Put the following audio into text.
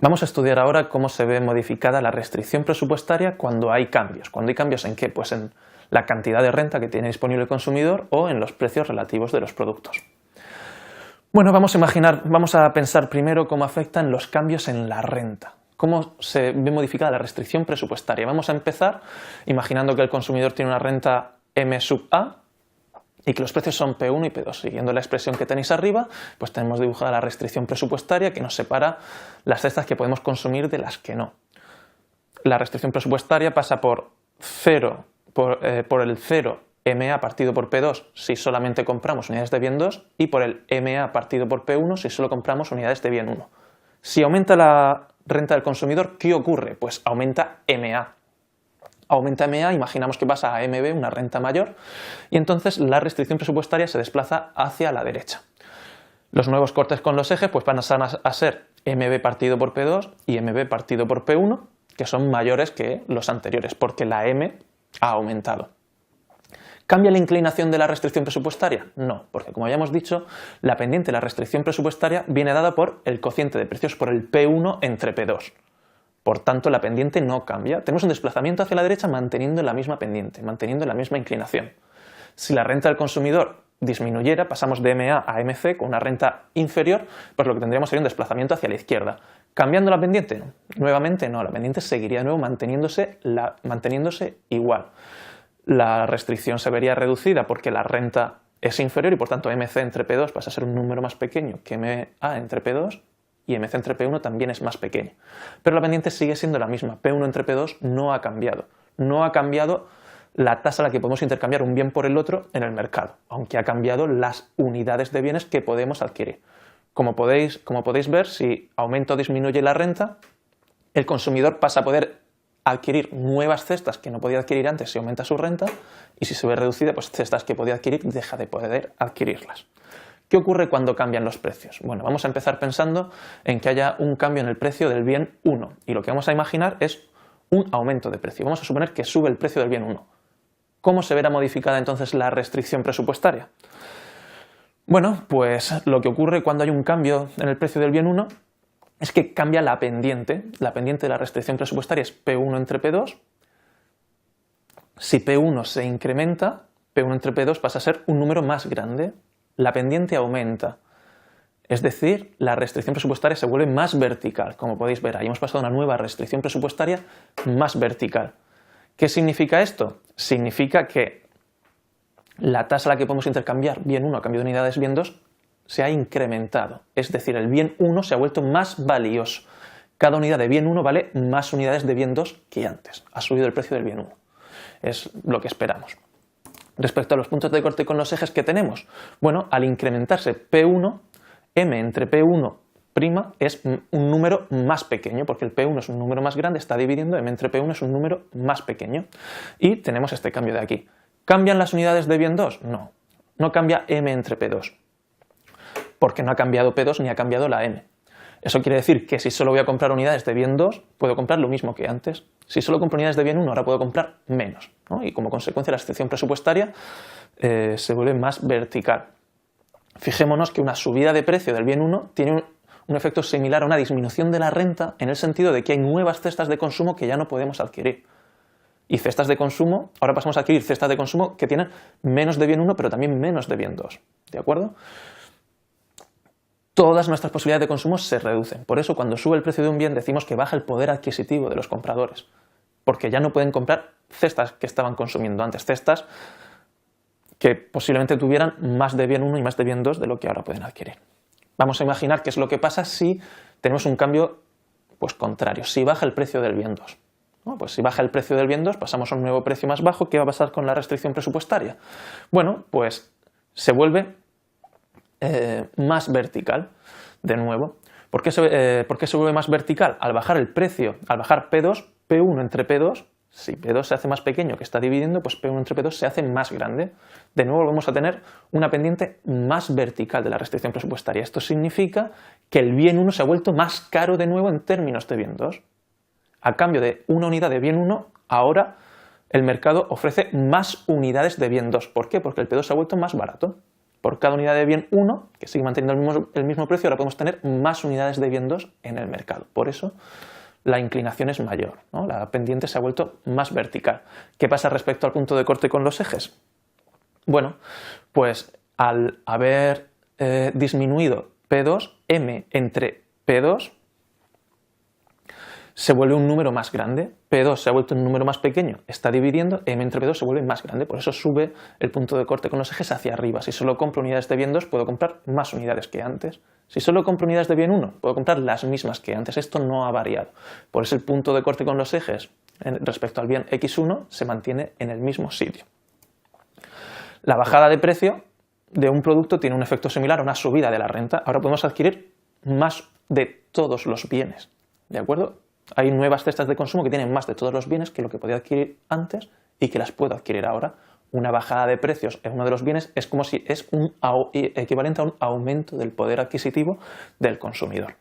Vamos a estudiar ahora cómo se ve modificada la restricción presupuestaria cuando hay cambios. ¿Cuando hay cambios en qué? Pues en la cantidad de renta que tiene disponible el consumidor o en los precios relativos de los productos. Bueno, vamos a pensar primero cómo afectan los cambios en la renta. ¿Cómo se ve modificada la restricción presupuestaria? Vamos a empezar imaginando que el consumidor tiene una renta M sub A y que los precios son P1 y P2. Siguiendo la expresión que tenéis arriba, pues tenemos dibujada la restricción presupuestaria que nos separa las cestas que podemos consumir de las que no. La restricción presupuestaria pasa por el 0 MA partido por P2 si solamente compramos unidades de bien 2 y por el MA partido por P1 si solo compramos unidades de bien 1. Si aumenta la renta del consumidor, ¿qué ocurre? Pues aumenta MA. Aumenta MA, imaginamos que pasa a MB, una renta mayor, y entonces la restricción presupuestaria se desplaza hacia la derecha. Los nuevos cortes con los ejes pues van a ser MB partido por P2 y MB partido por P1, que son mayores que los anteriores, porque la M ha aumentado. ¿Cambia la inclinación de la restricción presupuestaria? No, porque como ya hemos dicho, la pendiente de la restricción presupuestaria viene dada por el cociente de precios por el P1 entre P2. Por tanto, la pendiente no cambia. Tenemos un desplazamiento hacia la derecha manteniendo la misma pendiente, manteniendo la misma inclinación. Si la renta del consumidor disminuyera, pasamos de MA a MC con una renta inferior, pues lo que tendríamos sería un desplazamiento hacia la izquierda. ¿Cambiando la pendiente? Nuevamente no, la pendiente seguiría de nuevo manteniéndose igual. La restricción se vería reducida porque la renta es inferior y por tanto MC entre P2 pasa a ser un número más pequeño que MA entre P2 y MC entre P1 también es más pequeño. Pero la pendiente sigue siendo la misma. P1 entre P2 no ha cambiado. No ha cambiado la tasa a la que podemos intercambiar un bien por el otro en el mercado, aunque ha cambiado las unidades de bienes que podemos adquirir. Como podéis ver, si aumenta o disminuye la renta, el consumidor pasa a poder adquirir nuevas cestas que no podía adquirir antes si aumenta su renta, y si se ve reducida, pues cestas que podía adquirir deja de poder adquirirlas. ¿Qué ocurre cuando cambian los precios? Bueno, vamos a empezar pensando en que haya un cambio en el precio del bien 1 y lo que vamos a imaginar es un aumento de precio. Vamos a suponer que sube el precio del bien 1. ¿Cómo se verá modificada entonces la restricción presupuestaria? Bueno, pues lo que ocurre cuando hay un cambio en el precio del bien 1 es que cambia la pendiente. La pendiente de la restricción presupuestaria es P1 entre P2. Si P1 se incrementa, P1 entre P2 pasa a ser un número más grande. La pendiente aumenta, es decir, la restricción presupuestaria se vuelve más vertical, como podéis ver, ahí hemos pasado a una nueva restricción presupuestaria más vertical. ¿Qué significa esto? Significa que la tasa a la que podemos intercambiar bien 1 a cambio de unidades bien 2 se ha incrementado, es decir, el bien 1 se ha vuelto más valioso. Cada unidad de bien 1 vale más unidades de bien 2 que antes, ha subido el precio del bien 1, es lo que esperamos. Respecto a los puntos de corte con los ejes que tenemos, bueno, al incrementarse P1, M entre P1' es un número más pequeño, porque el P1 es un número más grande, está dividiendo, M entre P1 es un número más pequeño. Y tenemos este cambio de aquí. ¿Cambian las unidades de bien 2? No, no cambia M entre P2, porque no ha cambiado P2 ni ha cambiado la M. Eso quiere decir que si solo voy a comprar unidades de bien 2, puedo comprar lo mismo que antes. Si solo compro unidades de bien 1, ahora puedo comprar menos, ¿no? Y como consecuencia la restricción presupuestaria se vuelve más vertical. Fijémonos que una subida de precio del bien 1 tiene un efecto similar a una disminución de la renta en el sentido de que hay nuevas cestas de consumo que ya no podemos adquirir. Y cestas de consumo, ahora pasamos a adquirir cestas de consumo que tienen menos de bien 1 pero también menos de bien 2. ¿De acuerdo? Todas nuestras posibilidades de consumo se reducen. Por eso cuando sube el precio de un bien decimos que baja el poder adquisitivo de los compradores, porque ya no pueden comprar cestas que estaban consumiendo antes, cestas que posiblemente tuvieran más de bien 1 y más de bien 2 de lo que ahora pueden adquirir. Vamos a imaginar qué es lo que pasa si tenemos un cambio pues contrario, si baja el precio del bien 2. Bueno, pues si baja el precio del bien 2 pasamos a un nuevo precio más bajo. ¿Qué va a pasar con la restricción presupuestaria? Bueno, pues se vuelve más vertical de nuevo. ¿Por qué se vuelve más vertical? Al bajar el precio, al bajar P2, P1 entre P2, si P2 se hace más pequeño que está dividiendo, pues P1 entre P2 se hace más grande. De nuevo vamos a tener una pendiente más vertical de la restricción presupuestaria. Esto significa que el bien 1 se ha vuelto más caro de nuevo en términos de bien 2. A cambio de una unidad de bien 1, ahora el mercado ofrece más unidades de bien 2. ¿Por qué? Porque el P2 se ha vuelto más barato. por cada unidad de bien 1, que sigue manteniendo el mismo precio, ahora podemos tener más unidades de bien 2 en el mercado. Por eso la inclinación es mayor, ¿no? La pendiente se ha vuelto más vertical. ¿Qué pasa respecto al punto de corte con los ejes? Bueno, pues al haber disminuido P2, M entre P2 se vuelve un número más grande, P2 se ha vuelto un número más pequeño, está dividiendo, M entre P2 se vuelve más grande, por eso sube el punto de corte con los ejes hacia arriba. Si solo compro unidades de bien 2, puedo comprar más unidades que antes. Si solo compro unidades de bien 1, puedo comprar las mismas que antes. Esto no ha variado. Por eso el punto de corte con los ejes respecto al bien X1 se mantiene en el mismo sitio. La bajada de precio de un producto tiene un efecto similar a una subida de la renta. Ahora podemos adquirir más de todos los bienes, ¿de acuerdo? Hay nuevas cestas de consumo que tienen más de todos los bienes que lo que podía adquirir antes y que las puedo adquirir ahora. Una bajada de precios en uno de los bienes es como si es un equivalente a un aumento del poder adquisitivo del consumidor.